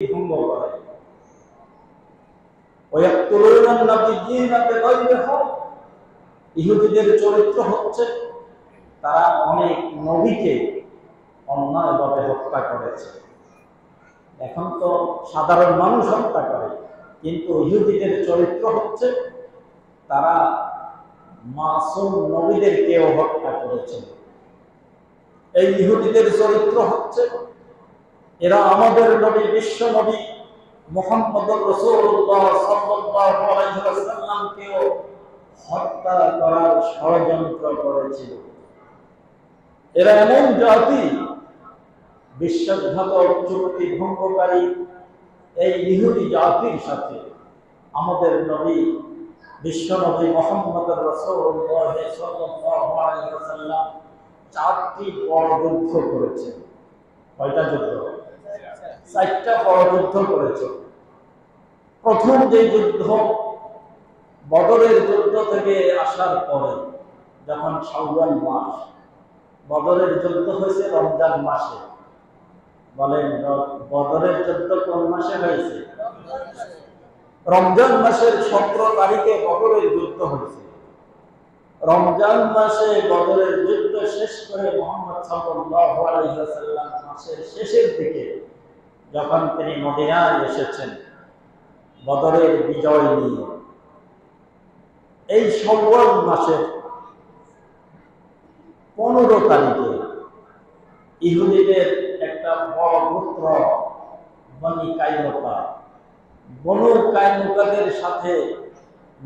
ভঙ্গ করে। ওয়ায়াকতুলুনান নাবিয়্যিনা বিগাইরি হক, ইহুদিদের চরিত্র হচ্ছে তারা অনেক নবীকে অন্যায়ভাবে হত্যা করেছে। এখন তো সাধারণ মানুষ হত্যা করে, কিন্তু ইহুদিদের চরিত্র হচ্ছে তারা মাসুম নবীদেরকেও হত্যা করেছে। এই ইহুদিদের চরিত্র হচ্ছে এরা আমাদের নবী, বিশ্ব নবী মুহাম্মদুর রাসূলুল্লাহ সাল্লাল্লাহু আলাইহি ওয়াসাল্লামকেও হত্যা করার ষড়যন্ত্র করেছিল। এরা এমন জাতি, বিশ্বাসঘাতক, চুক্তি ভঙ্গকারী এই ইহুদি জাতির সাথে আমাদের নবী, বিশ্ব নবী মুহাম্মদুর রাসূলুল্লাহ সাল্লাল্লাহু আলাইহি ওয়াসাল্লাম 4টি বড় যুদ্ধ করেছে। কয়টা যুদ্ধ? 4টা বড় যুদ্ধ করেছে। প্রথম যে যুদ্ধ বদরের যুদ্ধ থেকে আসার পরে, যখন শাওয়াল মাস, বদরের যুদ্ধ হয়েছে রমজান মাসে। বলেন, বদরের যুদ্ধ কোন মাসে হয়েছে? রমজান মাসের 17 তারিখে বদরের যুদ্ধ হয়েছে। রমজান মাসে বদরের যুদ্ধ শেষ করে মুহাম্মদ সাল্লাল্লাহু আলাইহি ওয়াসাল্লাম মাসের শেষের দিকে যখন তিনি মদিনায় এসেছেন বদরের বিজয় নিয়ে, এই শাওয়াল মাসের 15 তারিখে ইহুদিদের একটা বড় গোত্র বনি কাইনুকা, বনু কাইনুকাদের সাথে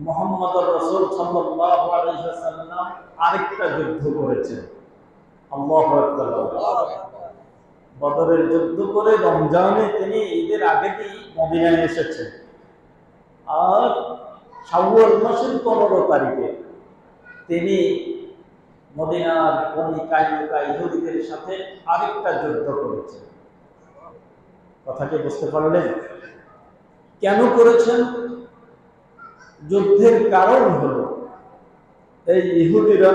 মুহাম্মদুর রাসূল সাল্লাল্লাহু আলাইহি ওয়াসাল্লাম আরেকটা যুদ্ধ করেছেন। আল্লাহু আকবার। বদরের যুদ্ধ করে রমজানে তিনি ঈদের আগেই মদিনায় এসেছেন, আর শাওয়াল মাসের 15 তারিখে তিনি মদিনার বনি কাইনুকা ইহুদিদের সাথে আরেকটা যুদ্ধ করেছেন। কথাটি বুঝতে পারলেন? কেন করেছেন? যুদ্ধের কারণ হলো এই ইহুদিরা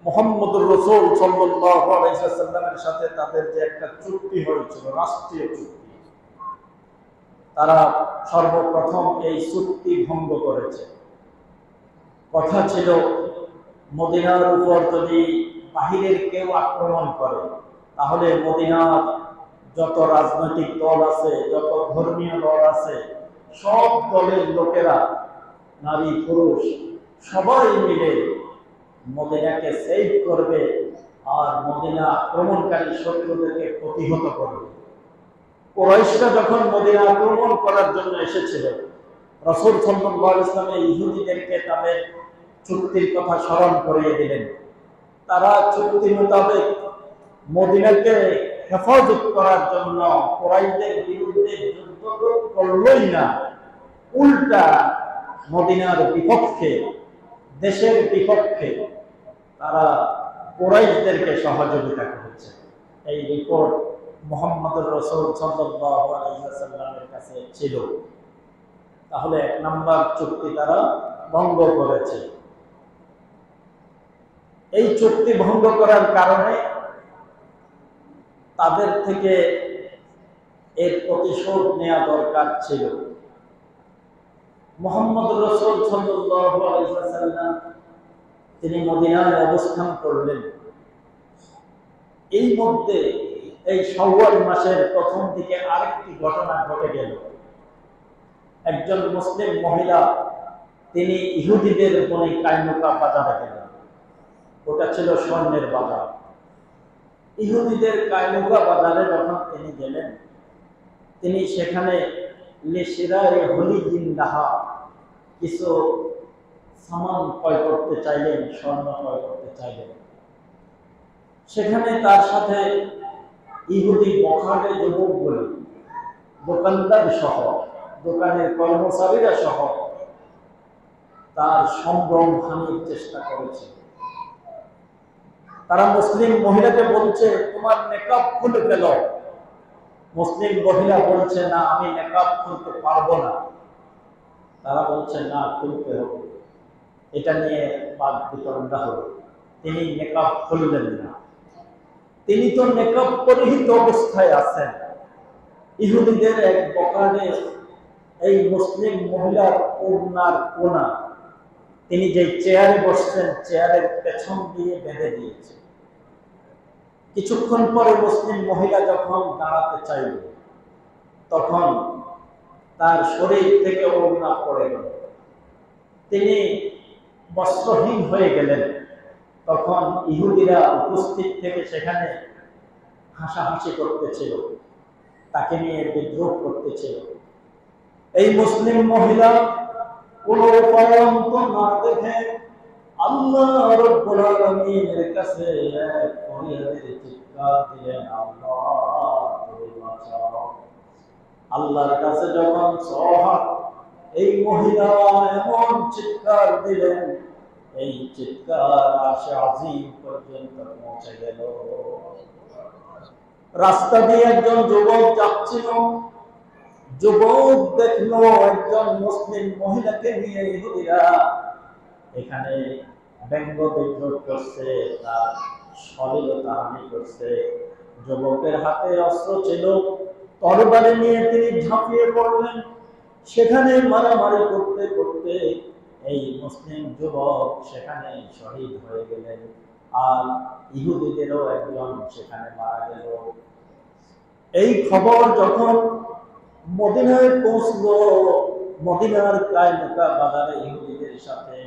মুহাম্মদুর রাসূল সাল্লাল্লাহু আলাইহি ওয়াসাল্লামের সাথে তাদের যে একটা চুক্তি হয়েছিল, রাষ্ট্রীয় চুক্তি, তারা সর্বপ্রথম এই চুক্তি ভঙ্গ করেছে। কথা ছিল মদিনার উপর যদি বাহিরের কেউ আক্রমণ করে, তাহলে মদিনার যত রাজনৈতিক দল আছে, যত ধর্মীয় দল আছে, সব দলের লোকেরা, নারী পুরুষ সবাই মিলে মদিনাকে সেভ করবে আর মদিনা আক্রমণকারী শত্রুদেরকে প্রতিহত করবে। কুরাইশরা যখন মদিনা আক্রমণ করার জন্য এসেছিল, রাসূল সাল্লাল্লাহু আলাইহি ওয়াসাল্লাম ইহুদিদেরকে তাদের চুক্তির কথা স্মরণ করিয়ে দিলেন। তারা চুক্তি মোতাবেক মদিনাকে হেফাজত করার জন্য কুরাইশদের বিরুদ্ধে যুদ্ধ করলই না, উল্টা মদিনার বিপক্ষে, দেশের বিপক্ষে তারা কুরাইশদেরকে সহযোগিতা করেছে। এই রিপোর্ট মুহাম্মদুর রাসূল সাল্লাল্লাহু আলাইহি ওয়াসাল্লামের কাছে ছিল। তাহলে 1 নম্বর চুক্তি তারা ভঙ্গ করেছে। এই চুক্তি ভঙ্গ করার কারণে তাদের থেকে এর প্রতিশোধ নেওয়া দরকার ছিল। মুহাম্মদুর রাসূল সাল্লাল্লাহু আলাইহি ওয়াসাল্লাম তিনি মদিনায় অবস্থান করলেন। এই মধ্যে এই শাওয়াল মাসের প্রথম দিকে আরেকটি ঘটনা ঘটে গেল। একজন মুসলিম মহিলা তিনি ইহুদিদের বনি কাইনুকা বাজারে গেলেন। ওটা ছিল স্বর্ণের বাজার। ইহুদিদের কাইনুকা বাজারে যখন তিনি গেলেন, তিনি সেখানে লিশিরায়ে হুলিয়িন লাহা কিছু সামান ক্রয় করতে চাইলেন, স্বর্ণ ক্রয় করতে চাইলেন। সেখানে তার সাথে ইহুদি বখাটে যুবকগুলি, দোকানদার সহ, দোকানের কর্মচারীরা সহ তার সম্ভ্রম হানির চেষ্টা করেছে। তারা মুসলিম মহিলাকে বলছে, তোমার নেকাব খুলে ফেল। মুসলিম মহিলা বলছে, না, আমি নেকাব খুলতে পারবো না। তারা বলছে, না, খুলতে হবে। এটা নিয়ে বাদ বিতরণটা হলো। তিনি নেকাব খুললেন না। তিনি তো নেকাব পরিহিত অবস্থায় আছেন, ইহুদিদের এক বখানে এই মুসলিম মহিলার ওড়নার কোনা তিনি যে চেয়ারে বসছেন চেয়ারের পেছন দিয়ে বেঁধে দিয়েছে। কিছুক্ষণ পরে মুসলিম মহিলা যখন দাঁড়াতে চাইল তখন তার শরীর থেকে ওড়না পড়ে গেল, তিনি বস্ত্রহীন হয়ে গেলেন। তখন ইহুদিরা উপস্থিত থেকে সেখানে হাসাহাসি করতেছিল, তাকে নিয়ে বিদ্রোহ করতেছিল। এই মুসলিম মহিলা কোন উপায়ন্ত না দেখে আল্লাহ রাব্বুল আলামিনের কাছে এক ফরিয়াদের চিৎকার দিলেন, আল্লাহ তুমি বাঁচাও। আল্লাহর কাছে যখন সহায় এই মহিলা এমন চিৎকার দিলেন, এই চিৎকার আরশে আজিম পর্যন্ত পৌঁছে গেল। রাস্তা দিয়ে একজন যুবক যাচ্ছিল, যুবক দেখলো একজন মুসলিম মহিলাকে নিয়ে ইহুদিরা এখানে ব্যঙ্গ বিদ্রোহ করছে, তার শ্লীলতা হানি করছে। যুবকের হাতে অস্ত্র ছিল, তরবারি নিয়ে তিনি ঝাঁপিয়ে পড়লেন। সেখানে মারামারি করতে করতে এই মুসলিম যুবক সেখানে শহীদ হয়ে গেলেন, আর ইহুদিদেরও একজন সেখানে মারা গেল। এই খবর যখন মদিনায় পৌঁছলো, মদিনার কায়মুকা বাজারে ইহুদিদের সাথে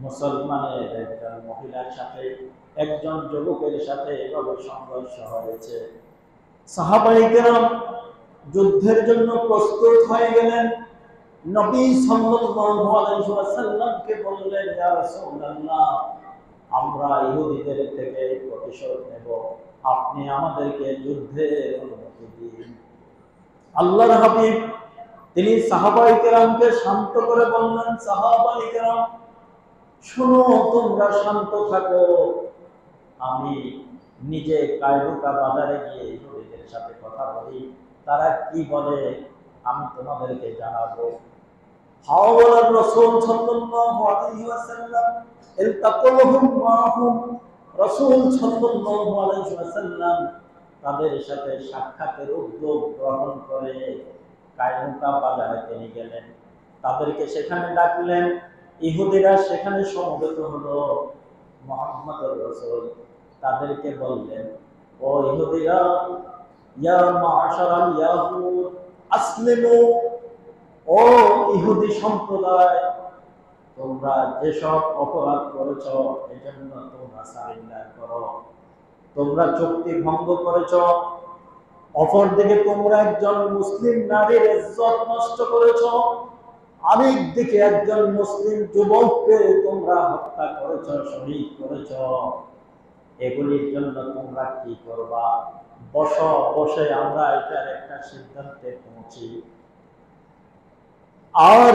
মুসলমানের একজন মহিলার সাথে একজন যুবকের সাথে এভাবে সংঘর্ষ হয়েছে। সাহাবায়ে কেরাম যুদ্ধের জন্য প্রস্তুত হয়ে গেলেন। নবী সাল্লাল্লাহু আলাইহি ওয়াসাল্লামকে বললেন, ইয়া রাসূলুল্লাহ, আমরা ইহুদিদের থেকে প্রতিশোধ নেব, আপনি আমাদেরকে যুদ্ধের অনুমতি দিন। আল্লাহর হাবিব তিনি সাহাবায়ে কেরামকে শান্ত করে বললেন, সাহাবায়ে কেরাম শুনো, তোমরা শান্ত থাকো, আমি নিজে কায়রুকা বাজারে গিয়ে ইহুদিদের সাথে কথা বলি, তারা কি বলে আমি তোমাদেরকে জানাবো। হাওলার রাসূল সাল্লাল্লাহু আলাইহি ওয়াসাল্লাম ইলতাকাহুম মাহুম, রাসূল সাল্লাল্লাহু আলাইহি ওয়াসাল্লাম তাদের সাথে সাক্ষাতের উদ্যোগ গ্রহণ করে কায়রুকা বাজারে তিনি গেলেন, তাদেরকে সেখানে ডাকলেন। ইহুদিরা সেখানে সমবেত হলো। মুহাম্মদুর রাসূল তাদেরকে বললেন, ও ইহুদিরা, ইয়া মা'শারাল ইয়াহুদ আসলিমু, ও ইহুদি সম্প্রদায়, তোমরা যেসব অপরাধ করেছ এজন্য তোমরা সারেন্ডার করো। তোমরা চুক্তি ভঙ্গ করেছ, অপরদিকে তোমরা একজন মুসলিম নারীর ইজ্জত নষ্ট করেছ, আরেক দিকে একজন মুসলিম যুবককে তোমরা হত্যা করেছ, শহীদ করেছ। এগুলির জন্য তোমরা কি করবা? বসে আমরা এটার একটা সিদ্ধান্তে পৌঁছি। আর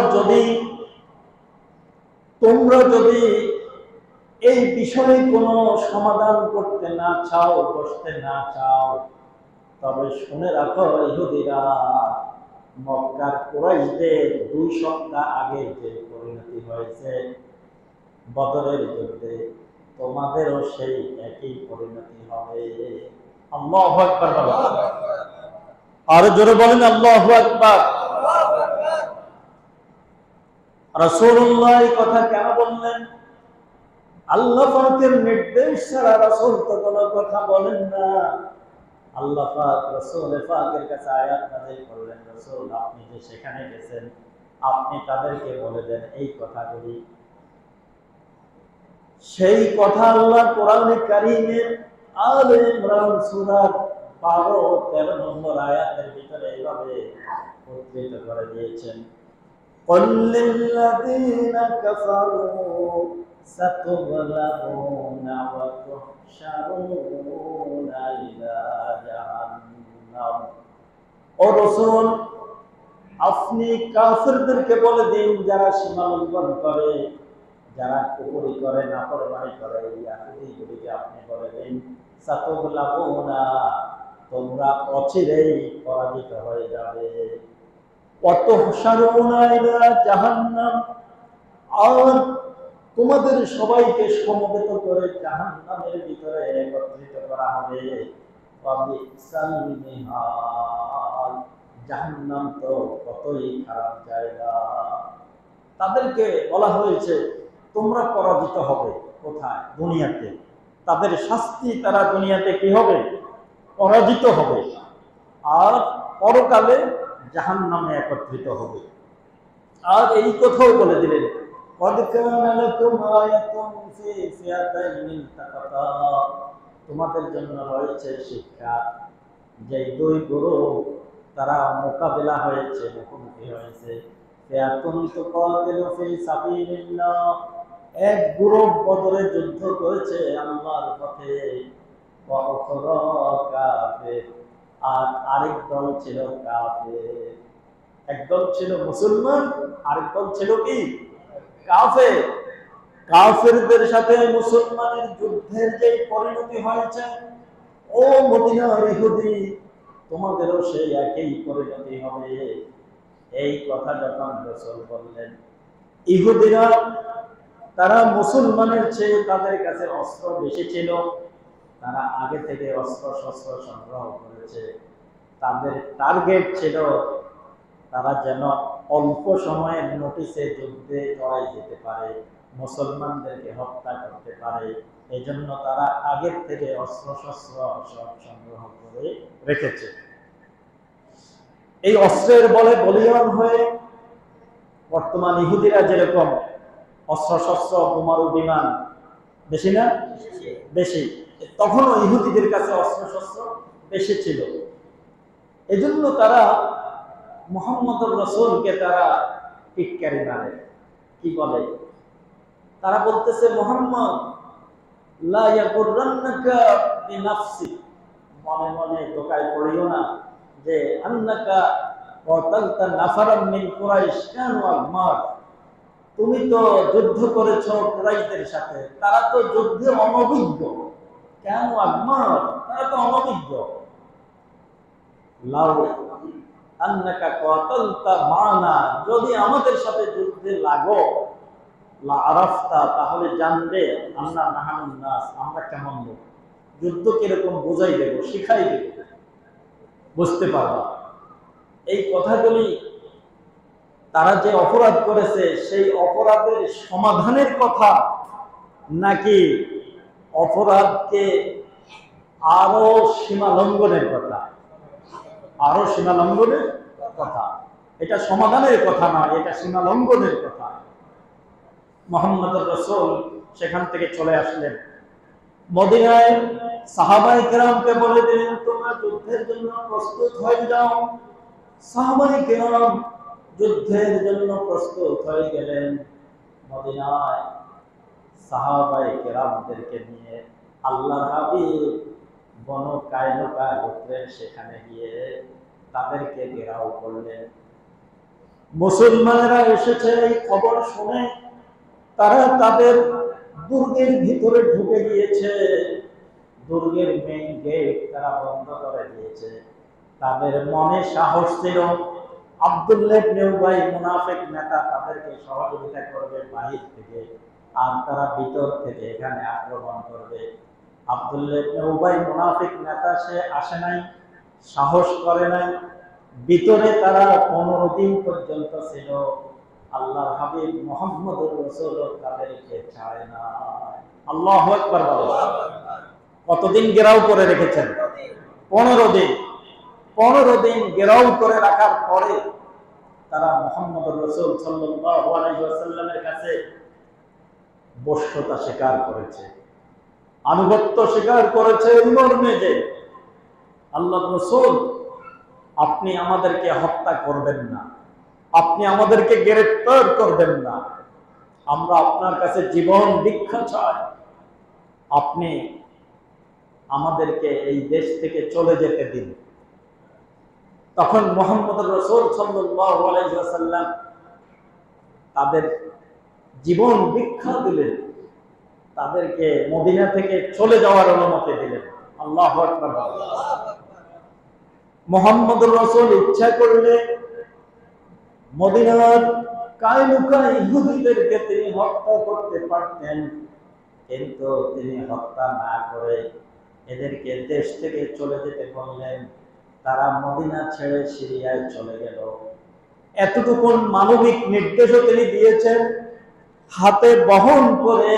তোমরা যদি এই বিষয়ে কোনো সমাধান করতে না চাও, বসতে না চাও, তবে শুনে রাখো ইহুদিরা, মক্কার কুরাইশদের 2 সপ্তাহ আগে যে পরিণতি হয়েছে বদরের যুদ্ধে, তোমাদেরও সেই একই পরিণতি হবে। আল্লাহু আকবার। আর জোরে বলেন আল্লাহু আকবার। রাসূলুল্লাহ এই কথা কেন বললেন? আল্লাহ পাকের নির্দেশ ছাড়া রাসূল তো কোনো কথা বলেন না। আল্লাহ পাক রাসূল পাকের কাছে আয়াত নাযিল করলেন, রাসূল আপনি যে সেখানে গেছেন আপনি তাদেরকে বলে দেন এই কথাগুলি। সেই কথা আল্লাহ কোরআনে কারীমের আলে ইমরান সূরার 12-13 নম্বর আয়াতের ভিতরে এইভাবে উদ্ধৃত করে দিয়েছেন, قل للذين كفروا ستغلبون وتحشرون إلى جهنم। ও রাসূল আপনি কাফিরদেরকে বলে দিন, যারা সীমা লঙ্ঘন করে, যারা কুফরি করে, নাফরমানি করে, ইহুদিগুলিকে আপনি বলে দিন, সাতুগলাবুনা, তোমরা অচিরেই পরাজিত হয়ে যাবে। ওয়াতুহশারুনা ইলা জাহান্নাম, আর তোমাদের সবাইকে সমবেত করে জাহান্নামের ভিতরে একত্রিত করা হবে। ওয়া বিসাল মিহাল, জাহান্নাম তো কতই খারাপ জায়গা। তাদেরকে বলা হয়েছে তোমরা পরাজিত হবে। কোথায়? দুনিয়াতে। তাদের শাস্তি, তারা দুনিয়াতে কি হবে? পরাজিত হবে, আর পরকালে জাহান্নামে একত্রিত হবে। আর এই কথাও বলে দিলেন, قد كان لكم آية في فئتين التقتا, তোমাদের জন্য রয়েছে শিক্ষা, যে দুই গ্রুপ তারা মোকাবেলা হয়েছে, মুখোমুখি হয়েছে। ফিয়াতুন তুকাতিলু ফি সাবিলিল্লাহ, এক গ্রুপ বদরে যুদ্ধ করেছে আল্লাহর পথে, ওয়া উখরা কাফির, আর আরেক দল ছিল কাফের। একদল ছিল মুসলমান, আরেক দল ছিল কি? কাফের। কাফেরদের সাথে মুসলমানের যুদ্ধের যে পরিণতি হয়েছে, ও মদিনার ইহুদি, তোমাদেরও সেই একই পরিণতি হবে। এই কথা যখন রাসূল বললেন, ইহুদিরা তারা মুসলমানের চেয়ে তাদের কাছে অস্ত্র বেশি ছিল, তারা আগে থেকে অস্ত্র শস্ত্র সংগ্রহ করেছে। তাদের টার্গেট ছিল তারা যেন অল্প সময়ের নোটিসে যুদ্ধে জড়াই যেতে পারে, মুসলমানদেরকে হত্যা করতে পারে। এই জন্য তারা আগের থেকে অস্ত্র শস্ত্র সব সংগ্রহ করে রেখেছে। এই অস্ত্রের বলে বলীয়ান হয়ে বর্তমান ইহুদিরা যেরকম অস্ত্র শস্ত্র, বোমারু বিমান বেশি না? বেশি। তখনও ইহুদিদের কাছে অস্ত্র শস্ত্র বেশি ছিল। এজন্য তারা মুহাম্মদুর রাসূলকে তারা টিটকারি মারে। কি বলে? তারা বলতেছে, মুহাম্মদ লা ইয়াগুররান্নাকা বিনাফসি, মনে মনে ধোঁকায় পড়িও না যে আন্নাকা ক্বাতালতা নাফারাম মিন কুরাইশ কানু আগমার, তুমি তো যুদ্ধ করেছো কুরাইশদের সাথে, তারা তো যুদ্ধে অনভিজ্ঞ। কানু আগমার, তারা তো অনভিজ্ঞ। লাউ আন্নাকা ক্বাতালতা মানা, যদি আমাদের সাথে যুদ্ধে লাগো, লা আরাফতা, তাহলে জানবে আন্না নাহানুন নাস, আমরা কেমন লোক, যুদ্ধ কিরকম বুঝাই দেব, শিখাই দেব, বুঝতে পারবা। এই কথাগুলি তারা যে অপরাধ করেছে সেই অপরাধের সমাধানের কথা, নাকি অপরাধকে আরো সীমা লঙ্ঘনের কথা? আরো সীমা লঙ্ঘনের কথা। এটা সমাধানের কথা নয়, এটা সীমা লঙ্ঘনের কথা। মুহাম্মদুর রাসূল সেখান থেকে চলে আসলেন মদিনায়। সাহাবায়ে কেরামকে বলে দিলেন, তোমরা যুদ্ধের জন্য প্রস্তুত হয়ে যাও। সাহাবায়ে কেরাম যুদ্ধের জন্য প্রস্তুত হয়ে গেলেন। মদিনায় সাহাবায়ে কেরামদেরকে নিয়ে আল্লাহর হাবিব বনু কায়নুকা গোত্রের সেখানে গিয়ে তাদেরকে ঘেরাও করলেন। মুসলমানেরা এসেছে এই খবর শুনে তারা তাদের দুর্গের ভিতরে ঢুকে গিয়েছে। দুর্গের মেইন গেট তারা বন্ধ করে দিয়েছে। তাদের মনে সাহস ছিল আব্দুল্লাহ ইবনে উবাই মুনাফিক নেতা তাদেরকে সহযোগিতা করবে বাহির থেকে, আর তারা ভিতর থেকে এখানে আক্রমণ করবে। আব্দুল্লাহ ইবনে উবাই মুনাফিক নেতা, সে আসে নাই, সাহস করে নাই। ভিতরে তারা 15 দিন পর্যন্ত ছিল। আল্লাহর হাবিব মুহাম্মদুর রাসূল তাদেরকে ছাড়ে না। আল্লাহু আকবার বলেন। কতদিন ঘেরাও করে রেখেছেন? 15 দিন। 15 দিন ঘেরাও করে রাখার পরে তারা মুহাম্মদুর রাসূল সাল্লাল্লাহু আলাইহি ওয়াসাল্লামের কাছে বশ্যতা স্বীকার করেছে, আনুগত্য স্বীকার করেছে এই মর্মে যে আল্লাহর রাসূল, আপনি আমাদেরকে হত্যা করবেন না, আপনি আমাদেরকে গ্রেফতার করবেন না, আমরা আপনার কাছে জীবন ভিক্ষা চাই, আপনি আমাদেরকে এই দেশ থেকে চলে যেতে দিন। তখন মুহাম্মদুর রাসূল সাল্লাল্লাহু আলাইহি ওয়াসাল্লাম তাদের জীবন ভিক্ষা দিলেন, তাদেরকে মদিনা থেকে চলে যাওয়ার অনুমতি দিলেন। আল্লাহু আকবার। মুহাম্মদুর রাসূল ইচ্ছা করলে মদিনার কায়নুকা ইহুদিদেরকে তিনি হত্যা করতে পারতেন, কিন্তু তিনি হত্যা না করে এদেরকে দেশ থেকে চলে যেতে বললেন। তারা মদিনা ছেড়ে সিরিয়ায় চলে গেল। এতটুকু মানবিক নির্দেশও তিনি দিয়েছেন, হাতে বহন করে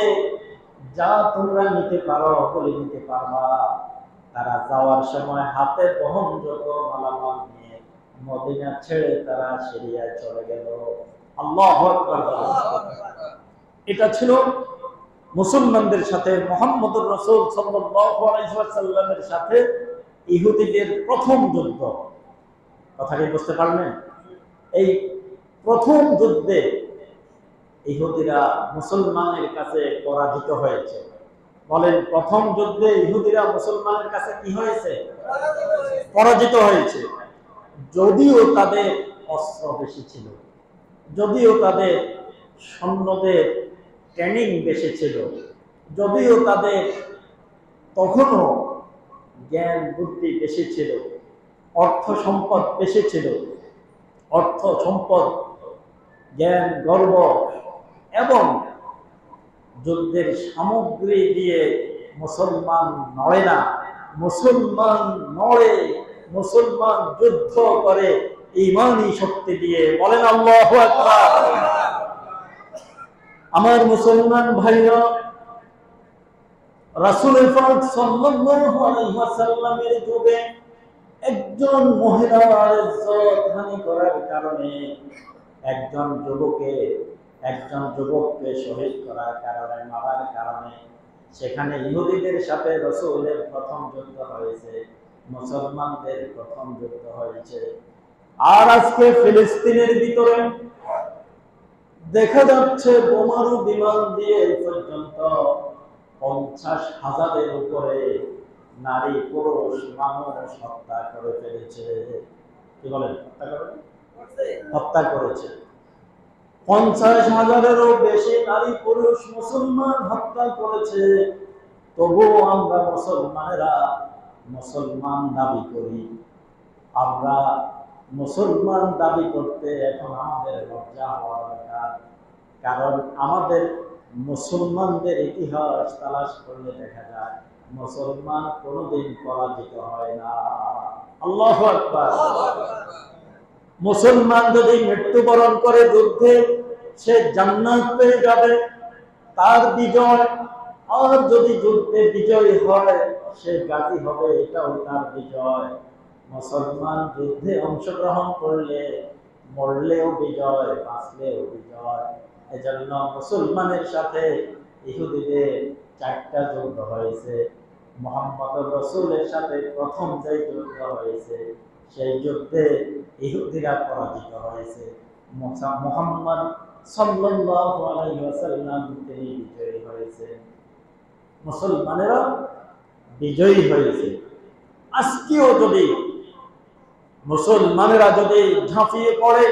যা তোমরা নিতে পারো বলে নিতে পারবা। তারা যাওয়ার সময় হাতে বহনযোগ্য মালামাল নিয়ে মদিনা ছেড়ে তারা সিরিয়ায় চলে গেল। আল্লাহু আকবার। এটা ছিল মুসলমানদের সাথে মুহাম্মদুর রাসূল সাল্লাল্লাহু আলাইহি ওয়াসাল্লামের সাথে ইহুদিদের প্রথম যুদ্ধ। কথা কি বুঝতে পারলেন? এই প্রথম যুদ্ধে ইহুদিরা মুসলমানের কাছে পরাজিত হয়েছে। বলেন, প্রথম যুদ্ধে ইহুদিরা মুসলমানের কাছে কি হয়েছে? পরাজিত হয়েছে। যদিও তাদের অস্ত্র বেশি ছিল, যদিও তাদের সৈন্যদের ট্রেনিং বেশি ছিল, যদিও তাদের তখনও জ্ঞান বুদ্ধি বেশি ছিল, অর্থ সম্পদ বেশি ছিল, অর্থ সম্পদ, জ্ঞান, গর্ব এবং যুদ্ধের সামগ্রী দিয়ে মুসলমান নড়ে না। মুসলমান নড়ে, মুসলমান যুদ্ধ করে ঈমানী শক্তি দিয়ে। বলেন আল্লাহু আকবার। আমার মুসলমান ভাইরা, রাসূল পাক সাল্লাল্লাহু আলাইহি ওয়াসাল্লামের যুগে একজন মহিলার ইজ্জত হানি করার কারণে, একজন যুবককে শহীদ করার কারণে, মারার কারণে সেখানে ইহুদিদের সাথে রাসূলের প্রথম যুদ্ধ হয়েছে, মুসলমানদের প্রথম যুদ্ধ হয়েছে। আর আজকে ফিলিস্তিনের ভিতরে দেখা যাচ্ছে বোমারু বিমান দিয়ে পর্যন্ত 50,000-এর উপরে নারী পুরুষ মানুষ হত্যা করে ফেলেছে। কি বলেন? হত্যা করেছে। 50,000-এরও বেশি নারী পুরুষ মুসলমান হত্যা করেছে। তবুও আমরা মুসলমানেরা মুসলমান দাবি করি। আমরা মুসলমান দাবি করতে এখন আমাদের লজ্জা হওয়া দরকার। কারণ আমাদের মুসলমানদের ইতিহাস তালাশ করলে দেখা যায় মুসলমান কোনোদিন পরাজিত হয় না। আল্লাহু আকবার। মুসলমান যদি মৃত্যুবরণ করে যুদ্ধে, সে জান্নাত পেয়ে যাবে, তার বিজয়। আর যদি যুদ্ধে বিজয়ী হয়, সে গাজী হবে, এটাও তার বিজয়। মুসলমান যুদ্ধে অংশগ্রহণ করলে মরলেও বিজয়, বাঁচলেও বিজয়। এজন্য মুসলমানের সাথে ইহুদিদের 4টা যুদ্ধ হয়েছে। মুহাম্মদ রাসূলের সাথে প্রথম যে যুদ্ধ হয়েছে, সেই যুদ্ধে ইহুদিরা পরাজিত হয়েছে। মুহাম্মদ সাল্লাল্লাহু আলাইহি ওয়াসাল্লাম তিনি বিজয়ী হয়েছে, মুসলমানেরা বিজয়ী হয়েছে। আজকেও যদি মুসলমানেরা যদি ঝাঁপিয়ে পড়ে,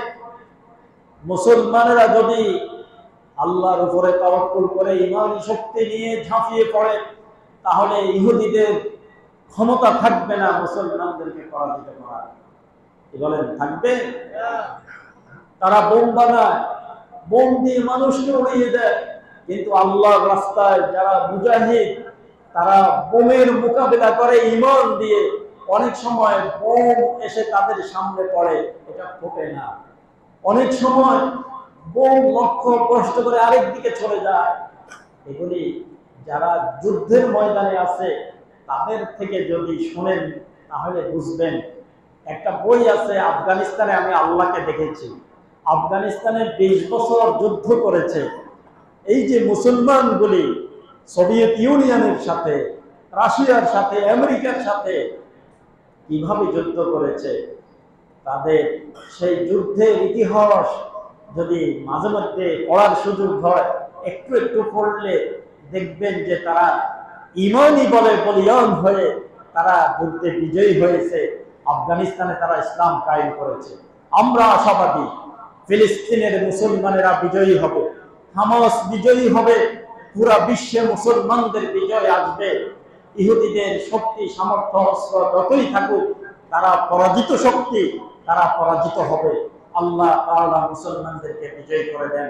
মুসলমানেরা যদি আল্লাহর উপরে তাওয়াক্কুল করে ঈমানী শক্তি নিয়ে ঝাঁপিয়ে পড়ে, তাহলে ইহুদিদের ক্ষমতা থাকবে না মুসলমানদেরকে পরাজিত করার। কি বলেন, থাকবে? তারা বোম বানায়, বোম দিয়ে মানুষকে উড়িয়ে দেয়, কিন্তু আল্লাহর রাস্তায় যারা মুজাহিদ, তারা বোমের মোকাবিলা করে ঈমান দিয়ে। অনেক সময় বোম এসে তাদের সামনে পড়ে, এটা ফোটে না। অনেক সময় বোম লক্ষ্য কষ্ট করে আরেক দিকে চলে যায়। এগুলি যারা যুদ্ধের ময়দানে আছে তাদের থেকে যদি শুনেন তাহলে বুঝবেন। একটা বই আছে, আফগানিস্তানে আমি আল্লাহকে দেখেছি। আফগানিস্তানে 20 বছর যুদ্ধ করেছে। এই যে মুসলমানগুলি সোভিয়েত ইউনিয়নের সাথে, রাশিয়ার সাথে, আমেরিকার সাথে কিভাবে যুদ্ধ করেছে, তাদের সেই যুদ্ধের ইতিহাস যদি মাঝে মধ্যে পড়ার সুযোগ হয়, একটু একটু পড়লে দেখবেন যে তারা ঈমানী বলে বলিয়ান হয়ে তারা যুদ্ধে বিজয়ী হয়েছে। আফগানিস্তানে তারা ইসলাম কায়েম করেছে। আমরা আশাবাদী ফিলিস্তিনের মুসলমানেরা বিজয়ী হবে, হামাস বিজয়ী হবে, পুরা বিশ্বে মুসলমানদের বিজয় আসবে। ইহুদিদের শক্তি, সামর্থ্য, অস্ত্র যতই থাকুক, তারা পরাজিত শক্তি, তারা পরাজিত হবে। আল্লাহ তাআলা মুসলমানদেরকে বিজয়ী করে দেন।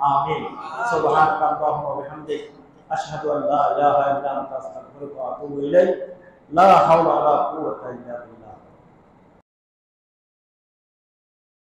আমিন। সুবহানাল্লাহি ওয়া বিহামদিহি, আশহাদু আল্লা ইলাহা ইল্লা আনতা, আস্তাগফিরুকা ওয়া আতুবু ইলাইক। লা হাওলা ওয়ালা কুওয়াতা ইল্লা বিল্লাহ।